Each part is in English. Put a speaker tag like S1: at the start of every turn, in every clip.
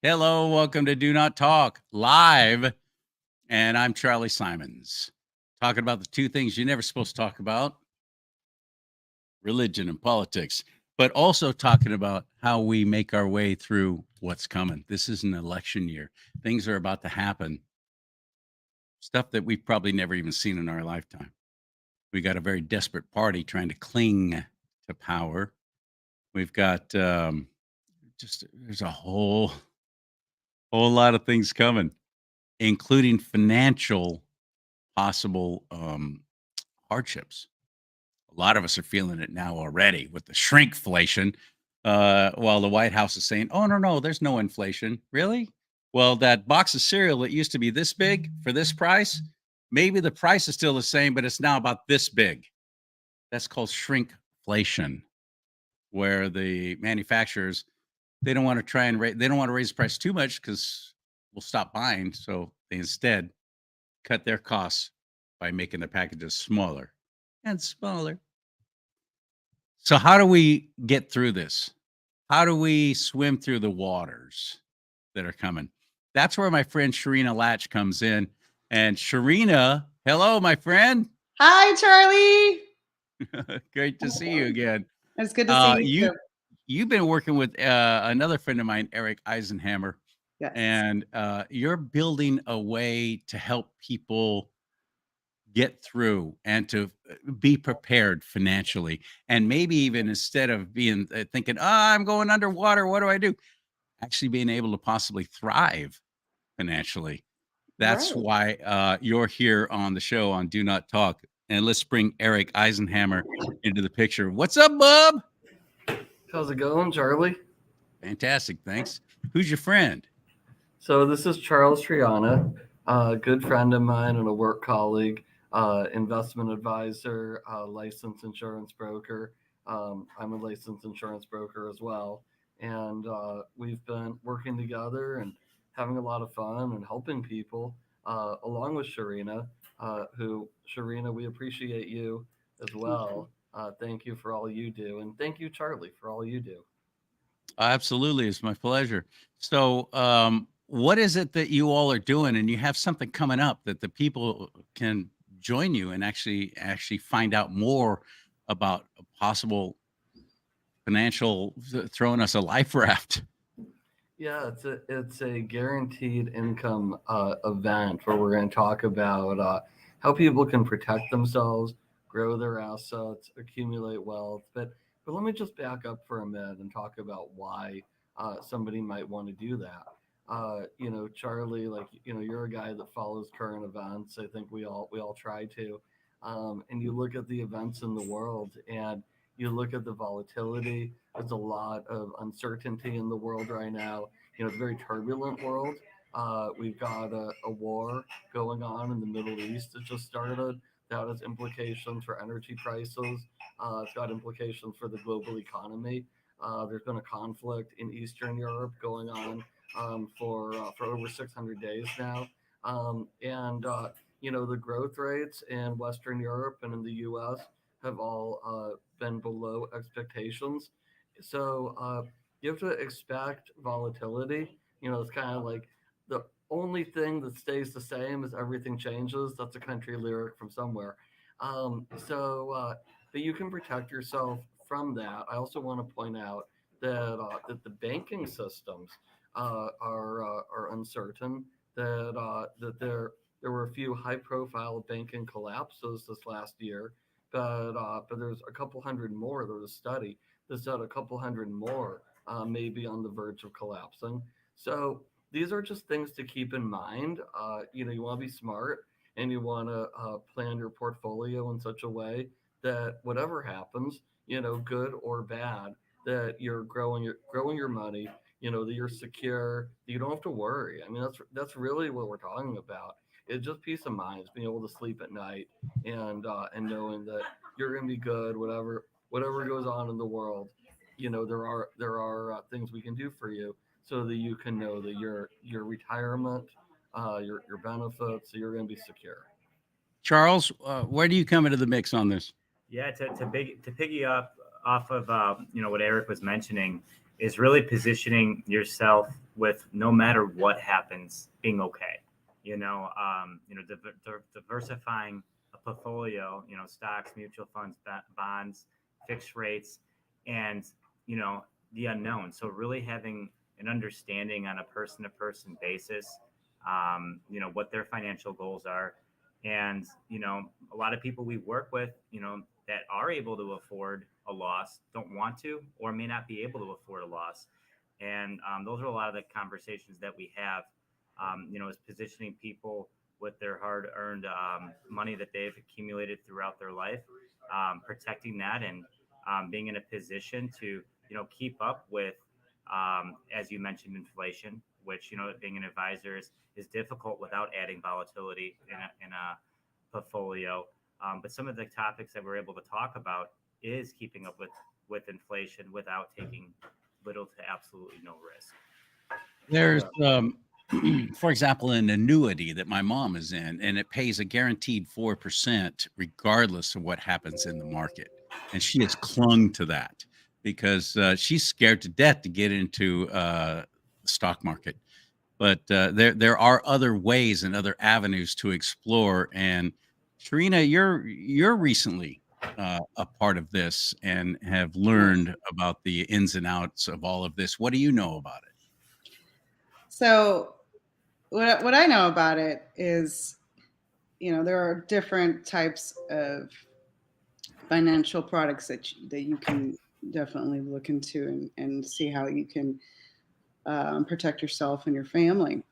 S1: Hello, welcome to Do Not Talk live. And I'm Charlie Simons, talking about the two things you're never supposed to talk about: religion and politics, but also talking about how we make our way through what's coming. This is an election year. Things are about to happen, stuff that we've probably never even seen in our lifetime. We got a very desperate party trying to cling to power. We've got there's a whole lot of things coming, including financial possible hardships. A lot of us are feeling it now already with the shrinkflation, while the White House is saying, "Oh, no, no, there's no inflation." Really? Well, that box of cereal that used to be this big for this price, maybe the price is still the same, but it's now about this big. That's called shrinkflation, where the manufacturers, they don't want to try and they don't want to raise the price too much because we'll stop buying. So they instead cut their costs by making the packages smaller and smaller. So how do we get through this? How do we swim through the waters that are coming? That's where my friend Sharina Latch comes in. And Sharina, hello, my friend.
S2: Hi, Charlie.
S1: Great to see you again.
S2: It's good to see you
S1: You
S2: too.
S1: you've been working with another friend of mine, Eric Eisenhammer,
S2: Yes.
S1: and you're building a way to help people get through and to be prepared financially, and maybe even instead of being thinking, "Oh, I'm going underwater, what do I do?" Actually being able to possibly thrive financially. That's
S2: Right.
S1: why you're here on the show on Do Not Talk. And let's bring Eric Eisenhammer into the picture. What's up, bub?
S3: How's it going, Charlie?
S1: Fantastic, thanks. Who's your friend?
S3: So this is Charles Triana, a good friend of mine and a work colleague, investment advisor, licensed insurance broker. I'm a licensed insurance broker as well, and we've been working together and having a lot of fun and helping people, along with Sharina. Sharina, we appreciate you as
S2: Thank you.
S3: well. Thank you for all you do, and thank you, Charlie, for all you do.
S1: Absolutely, it's my pleasure. So, what is it that you all are doing, and you have something coming up that the people can join you and actually find out more about a possible financial throwing us a life raft?
S3: Yeah, it's a guaranteed income event where we're going to talk about how people can protect themselves, grow their assets, accumulate wealth. But let me just back up for a minute and talk about why somebody might want to do that. Charlie, like you're a guy that follows current events. I think we all try to, and you look at the events in the world and you look at the volatility. There's a lot of uncertainty in the world right now. It's a very turbulent world. We've got a war going on in the Middle East that just started. That has implications for energy prices. It's got implications for the global economy. There's been a conflict in Eastern Europe going on for over 600 days now, and the growth rates in Western Europe and in the U.S. have all been below expectations. So you have to expect volatility. It's kind of like the only thing that stays the same is everything changes. That's a country lyric from somewhere. But you can protect yourself from that. I also want to point out that the banking systems are uncertain. There were a few high-profile banking collapses this last year, but there's a couple hundred more. There was a study that said a couple hundred more may be on the verge of collapsing. So these are just things to keep in mind. You want to be smart and you want to plan your portfolio in such a way that whatever happens, good or bad, that you're growing your money. That you're secure. That you don't have to worry. I mean, that's really what we're talking about. It's just peace of mind, it's being able to sleep at night and knowing that you're gonna be good, whatever goes on in the world. There are things we can do for you so that you can know that your retirement, your benefits, so you're gonna be secure.
S1: Charles, where do you come into the mix on this?
S4: Yeah, to piggy up off of what Eric was mentioning, is really positioning yourself with no matter what happens, being okay. Diversifying a portfolio, stocks, mutual funds, bonds, fixed rates, and you know the unknown. So really having an understanding on a person-to-person basis, what their financial goals are, and a lot of people we work with, that are able to afford a loss don't want to or may not be able to afford a loss. And those are a lot of the conversations that we have, is positioning people with their hard earned money that they've accumulated throughout their life, protecting that, and being in a position to, keep up with, as you mentioned, inflation, which, being an advisor is difficult without adding volatility in a portfolio. But some of the topics that we're able to talk about is keeping up with inflation without taking little to absolutely no risk.
S1: There's,
S3: Yeah.
S1: for example, an annuity that my mom is in, and it pays a guaranteed 4% regardless of what happens in the market. And she has clung to that because she's scared to death to get into the stock market. But there are other ways and other avenues to explore. And Sharina, you're recently a part of this and have learned about the ins and outs of all of this. What do you know about it?
S2: So what I know about it is, there are different types of financial products that you can definitely look into and see how you can protect yourself and your family.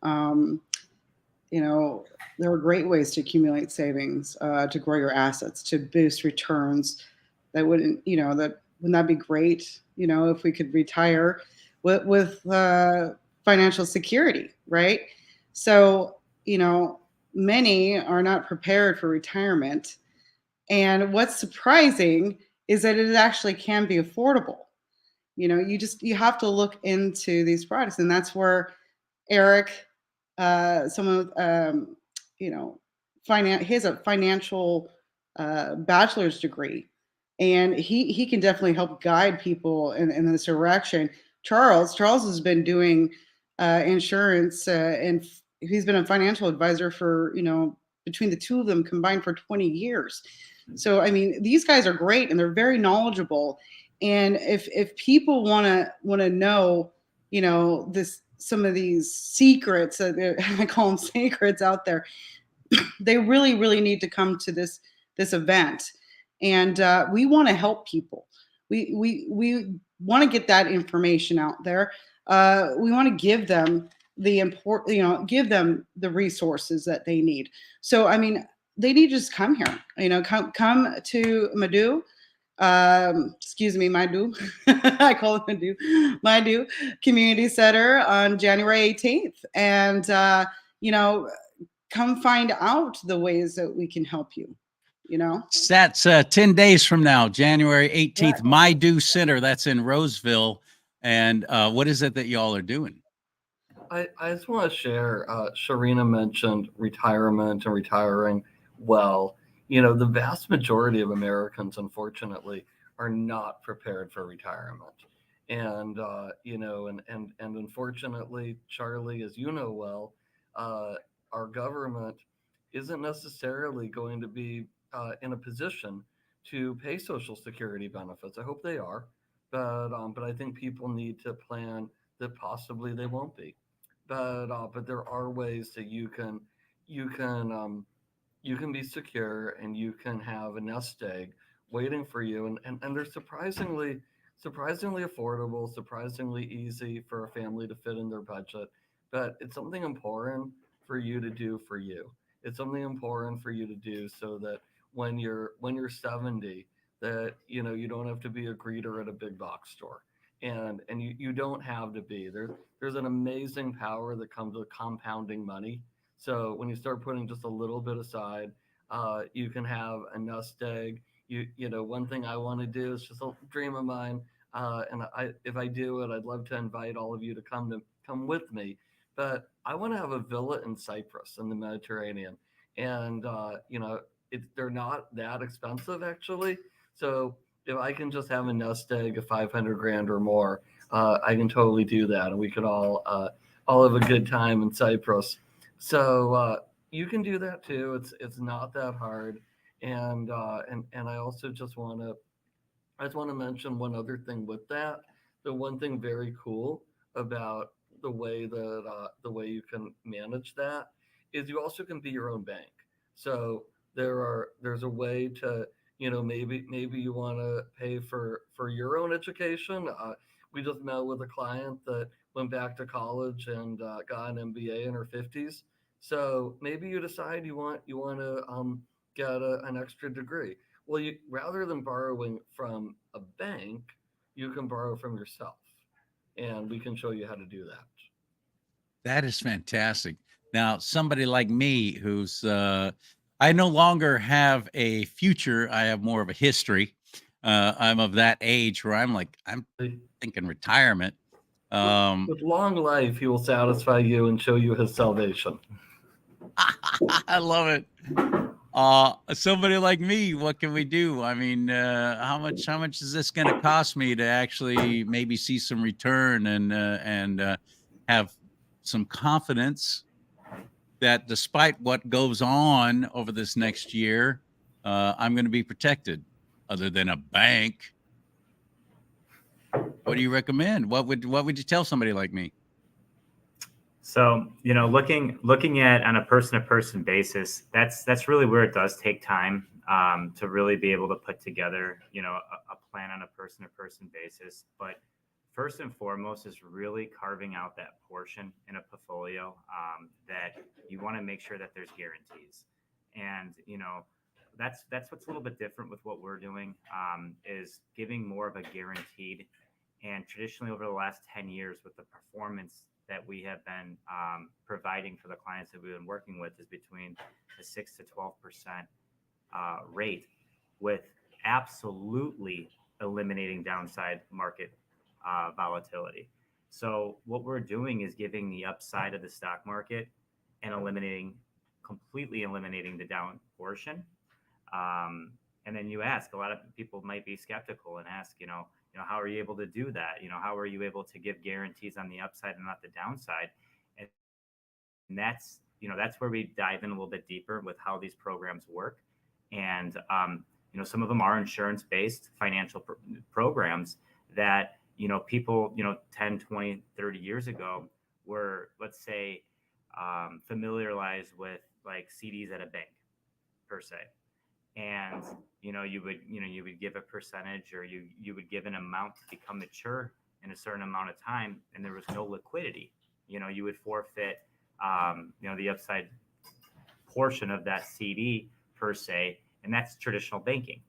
S2: There are great ways to accumulate savings, to grow your assets, to boost returns. That wouldn't that be great? If we could retire with financial security, right? So, many are not prepared for retirement. And what's surprising is that it actually can be affordable. You have to look into these products, and that's where Eric, some of he has a financial bachelor's degree, and he can definitely help guide people in this direction. Charles has been doing insurance, and he's been a financial advisor for between the two of them combined for 20 years. So I mean, these guys are great and they're very knowledgeable. And if people want to know, this some of these secrets, I call them secrets out there, they really really need to come to this event. And we want to help people. We want to get that information out there. We want to give them give them the resources that they need. So I mean, they need to just come here. Come to Madu. Excuse me, Madu. I call it Madu Community Center on January 18th, and come find out the ways that we can help you.
S1: That's 10 days from now, January 18th,
S2: Right.
S1: My Due Center. That's in Roseville. And what is it that y'all are doing?
S3: I just want to share. Sharina mentioned retirement and retiring well. The vast majority of Americans, unfortunately, are not prepared for retirement. And, and unfortunately, Charlie, as you know well, our government isn't necessarily going to be in a position to pay Social Security benefits. I hope they are, but I think people need to plan that possibly they won't be. But there are ways that you can you can be secure and you can have a nest egg waiting for you, and they're surprisingly affordable, surprisingly easy for a family to fit in their budget. But it's something important for you to do for you. It's something important for you to do so that when you're 70, that you don't have to be a greeter at a big box store, and you don't have to be there. There's an amazing power that comes with compounding money. So when you start putting just a little bit aside, you can have a nest egg. One thing I want to do is just a dream of mine, and if I do it, I'd love to invite all of you to come with me. But I want to have a villa in Cyprus in the Mediterranean, and they're not that expensive actually. So if I can just have a nest egg of 500 grand or more, I can totally do that, and we could all have a good time in Cyprus. So you can do that too. It's not that hard, and I just want to mention one other thing with that. The one thing very cool about the way you can manage that is you also can be your own bank. So there's a way to, maybe you want to pay for your own education. We just met with a client that went back to college and got an MBA in her 50s. So maybe you decide you want to get an extra degree. Well, you rather than borrowing from a bank, you can borrow from yourself, and we can show you how to do that.
S1: That is fantastic. Now, somebody like me who's I no longer have a future, I have more of a history. I'm of that age where I'm thinking retirement. Um,
S3: With long life, he will satisfy you and show you his salvation.
S1: I love it. Somebody like me, what can we do? I mean, how much is this going to cost me to actually maybe see some return and have some confidence that despite what goes on over this next year, I'm going to be protected. Other than a bank, what do you recommend? What would you tell somebody like me?
S4: So, looking at on a person to person basis, that's really where it does take time to really be able to put together, a plan on a person to person basis. But first and foremost is really carving out that portion in a portfolio that you want to make sure that there's guarantees. And, that's what's a little bit different with what we're doing, is giving more of a guaranteed. And traditionally, over the last 10 years, with the performance that we have been providing for the clients that we've been working with, is between a 6 to 12% rate, with absolutely eliminating downside market volatility. So what we're doing is giving the upside of the stock market and completely eliminating the down portion. And then a lot of people might be skeptical and ask, how are you able to do that? How are you able to give guarantees on the upside and not the downside? And that's where we dive in a little bit deeper with how these programs work. And, some of them are insurance based financial programs that, people, 10, 20, 30 years ago were, let's say, familiarized with like CDs at a bank per se. And you would give a percentage, or you would give an amount to become mature in a certain amount of time, and there was no liquidity. You would forfeit the upside portion of that CD per se, and that's traditional banking.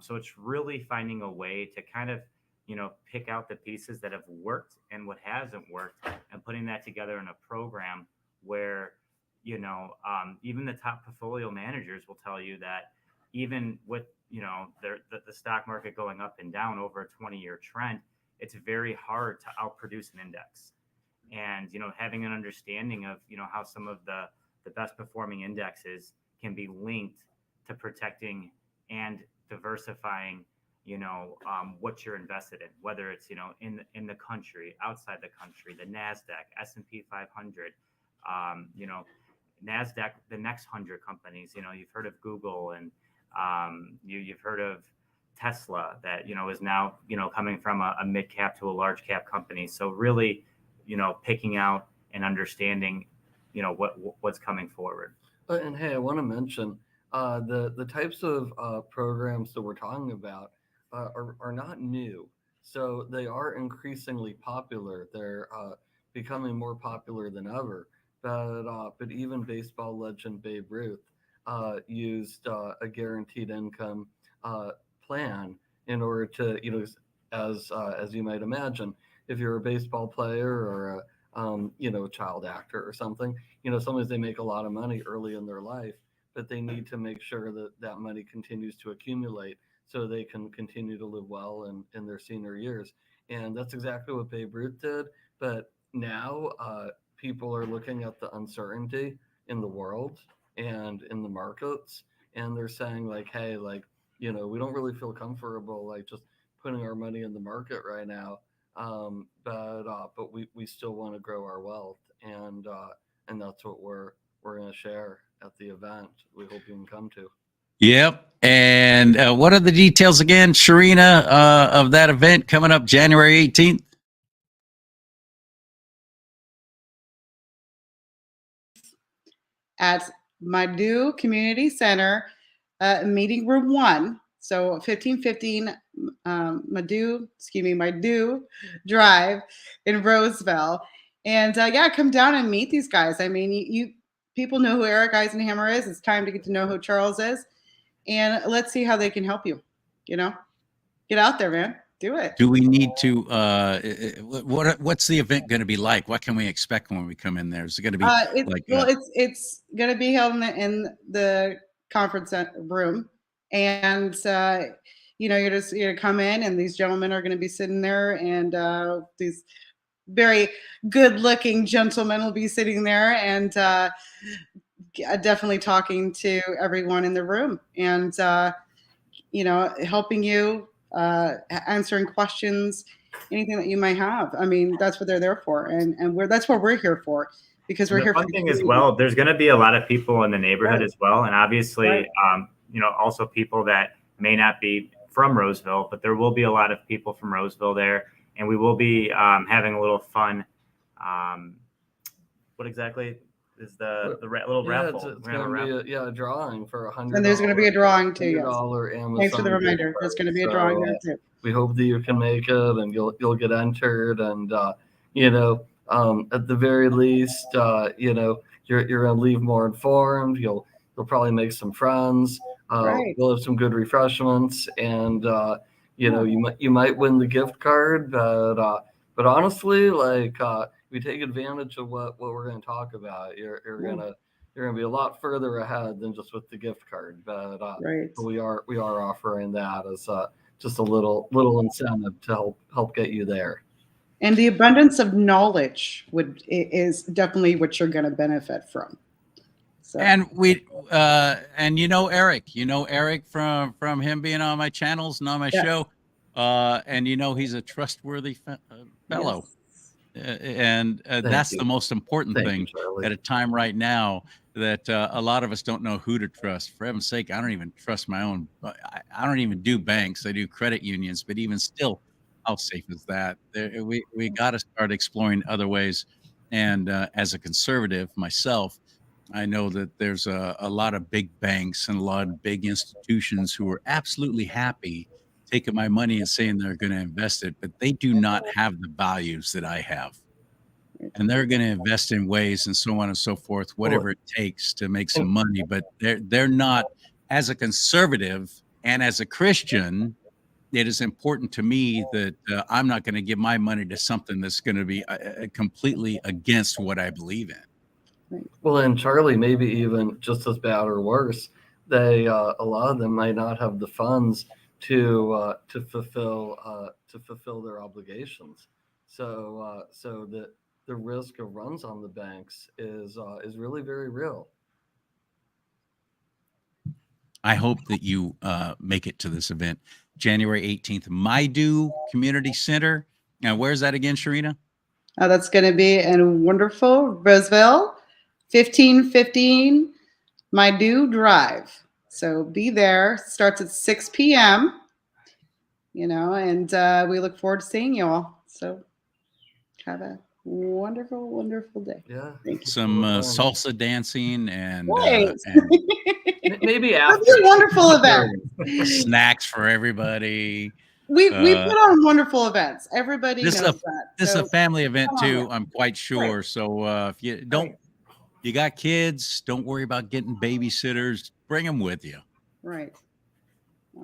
S4: So it's really finding a way to kind of pick out the pieces that have worked and what hasn't worked, and putting that together in a program where even the top portfolio managers will tell you that even with the stock market going up and down over a 20-year trend, it's very hard to outproduce an index. And having an understanding of how some of the best performing indexes can be linked to protecting and diversifying what you're invested in, whether it's in the country, outside the country, the NASDAQ, S&P 500, NASDAQ, the next 100 companies. You've heard of Google, and you've heard of Tesla, that is now coming from a mid cap to a large cap company. So really, picking out and understanding what's coming forward.
S3: And hey, I want to mention the types of programs that we're talking about are not new. So they are increasingly popular. They're becoming more popular than ever. But even baseball legend Babe Ruth used a guaranteed income plan in order to, as you might imagine, if you're a baseball player or a child actor or something, sometimes they make a lot of money early in their life, but they need to make sure that that money continues to accumulate so they can continue to live well in their senior years. And that's exactly what Babe Ruth did. But now people are looking at the uncertainty in the world and in the markets, and they're saying like, hey, like, we don't really feel comfortable like just putting our money in the market right now. But we still want to grow our wealth, and that's what we're going to share at the event. We hope you can come to.
S1: Yep. And what are the details again, Sharina, of that event coming up January 18th?
S2: At Madu Community Center, meeting room 1. So 1515 Madu Drive in Roseville. And yeah, come down and meet these guys. I mean, you people know who Eric Eisenhammer is. It's time to get to know who Charles is. And let's see how they can help you. You know, get out there, man. Do it.
S1: Do we need to? What's the event going to be like? What can we expect when we come in there? Is it going to be like?
S2: It's going to be held in the conference room, and you're come in, and these gentlemen are going to be sitting there, and these very good-looking gentlemen will be sitting there, and definitely talking to everyone in the room, and helping you, answering questions, anything that you might have. I mean, that's what they're there for, and that's what we're here for, because we're here.
S4: The fun thing as well, there's going to be a lot of people in the neighborhood
S2: Right.
S4: as well, and obviously,
S2: Right.
S4: Also people that may not be from Roseville, but there will be a lot of people from Roseville there, and we will be having a little fun. What exactly is the little raffle?
S3: It's going to be a drawing for $100.
S2: And there's going to be a drawing too. Yes.
S3: Amazon.
S2: Thanks for the reminder. There's going to be a drawing there too.
S3: We hope that you can make it, and you'll get entered, and at the very least, you're going to leave more informed. You'll probably make some friends.
S2: Right.
S3: We'll have some good refreshments, and you might win the gift card, but honestly, like, we take advantage of what we're going to talk about. You're gonna be a lot further ahead than just with the gift card, but
S2: Right.
S3: we are offering that as just a little incentive to help get you there.
S2: And the abundance of knowledge is definitely what you're going to benefit from. So.
S1: And Eric from him being on my channels and on my show, and he's a trustworthy fellow.
S2: Yes.
S1: And that's the most important thing at a time right now that a lot of us don't know who to trust. For heaven's sake, I don't even trust my own. I don't even do banks. I do credit unions, but even still, how safe is that? We got to start exploring other ways. And as a conservative myself, I know that there's a lot of big banks and a lot of big institutions who are absolutely happy taking my money and saying they're going to invest it, but they do not have the values that I have. And they're going to invest in ways and so on and so forth, whatever it takes to make some money. But they're not, as a conservative and as a Christian, it is important to me that I'm not going to give my money to something that's going to be completely against what I believe in.
S3: Well, and Charlie, maybe even just as bad or worse, they a lot of them might not have the funds to fulfill their obligations. So the risk of runs on the banks is really very real.
S1: I hope that you make it to this event, January 18th, Maidu Community Center. Now, where's that again, Sharina?
S2: That's going to be in wonderful Roseville, 1515 Maidu Drive. So be there. Starts at 6 p.m. And we look forward to seeing you all. So have a wonderful, wonderful day.
S3: Yeah.
S1: Some salsa dancing and
S3: maybe after.
S2: That's a wonderful event.
S1: Snacks for everybody.
S2: We put on wonderful events. Everybody knows that.
S1: This is a family event too, I'm quite sure. Right. So if you you got kids, don't worry about getting babysitters. Bring them with you.
S2: Right.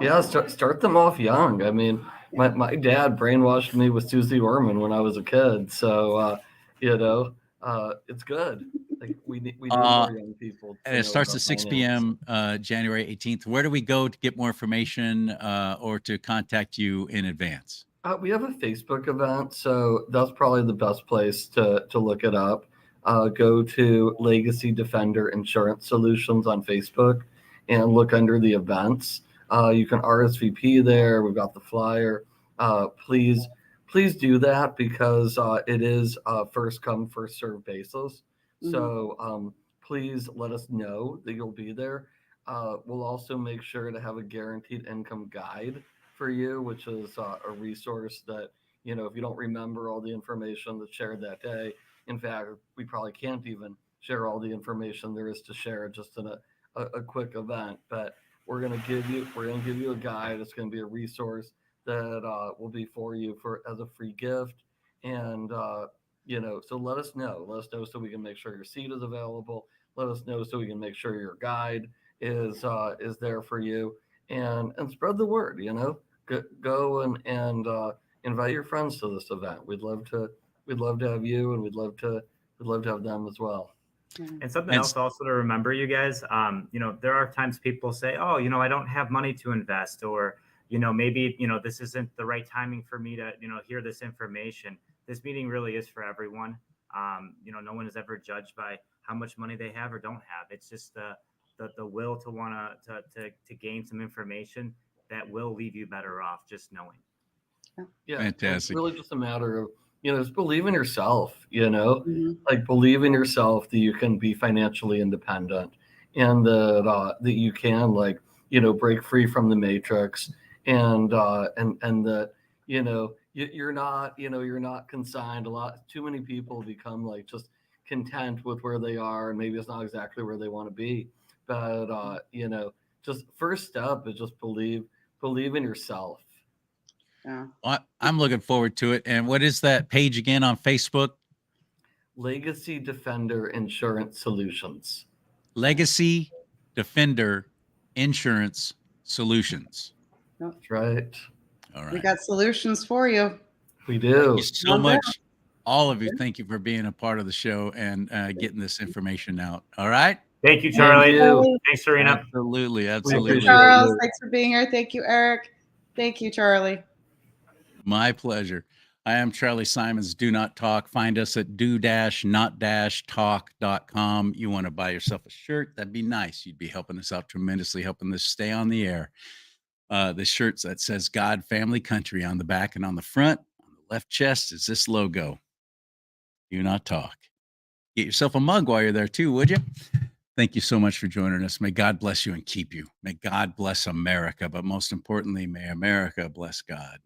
S3: Yeah, start them off young. I mean, my dad brainwashed me with Susie Orman when I was a kid. So it's good. Like we need more young people.
S1: And it starts at 6 p.m. January 18th. Where do we go to get more information or to contact you in advance?
S3: We have a Facebook event, so that's probably the best place to look it up. Go to Legacy Defender Insurance Solutions on Facebook and look under the events. You can RSVP there. We've got the flyer. Please please do that, because it is first come, first served basis.
S2: Mhm.
S3: So please let us know that you'll be there. We'll also make sure to have a guaranteed income guide for you, which is a resource that, if you don't remember all the information that's shared that day, in fact, we probably can't even share all the information there is to share just in a quick event. But we're going to give you a guide. It's going to be a resource that will be for you for as a free gift. And so let us know so we can make sure your seat is available. Let us know so we can make sure your guide is there for you, and spread the word. Go and invite your friends to this event. We'd love to have you, and we'd love to have them as well.
S2: Yeah.
S4: And something
S1: And
S4: else also to remember, you guys, there are times people say, oh, I don't have money to invest, or, maybe, this isn't the right timing for me to, hear this information. This meeting really is for everyone. No one is ever judged by how much money they have or don't have. It's just the will to want to gain some information that will leave you better off just knowing.
S3: Yeah,
S1: Fantastic.
S3: it's really just a matter of, just believe in yourself,
S2: Mhm.
S3: like believe in yourself that you can be financially independent, and that you can, like, break free from the matrix, and that, you're not consigned. Too many people become like just content with where they are, and maybe it's not exactly where they want to be. But just first step is just believe in yourself.
S2: Yeah.
S1: I'm looking forward to it. And what is that page again on Facebook?
S3: Legacy Defender Insurance Solutions.
S1: Legacy Defender Insurance Solutions.
S3: That's right.
S1: All
S2: We
S1: right.
S2: got solutions for you.
S3: We
S1: Thank
S3: do.
S1: you so
S2: Love that.
S1: much, all of you. Thank you for being a part of the show and getting this information out. All right.
S4: Thank you,
S3: Thank
S4: Charlie.
S3: you.
S4: Thanks, Sharina.
S1: Absolutely.
S3: We
S1: Absolutely.
S3: appreciate
S2: Charles,
S3: you.
S2: thanks for being here. Thank you, Eric. Thank you, Charlie.
S1: My pleasure. I am Charlie Simons. Do Not Talk. Find us at do-not-talk.com. You want to buy yourself a shirt? That'd be nice. You'd be helping us out tremendously, helping us stay on the air. The shirts that says God, Family, Country on the back, and on the front, on the left chest, is this logo. Do Not Talk. Get yourself a mug while you're there too, would you? Thank you so much for joining us. May God bless you and keep you. May God bless America, but most importantly, may America bless God.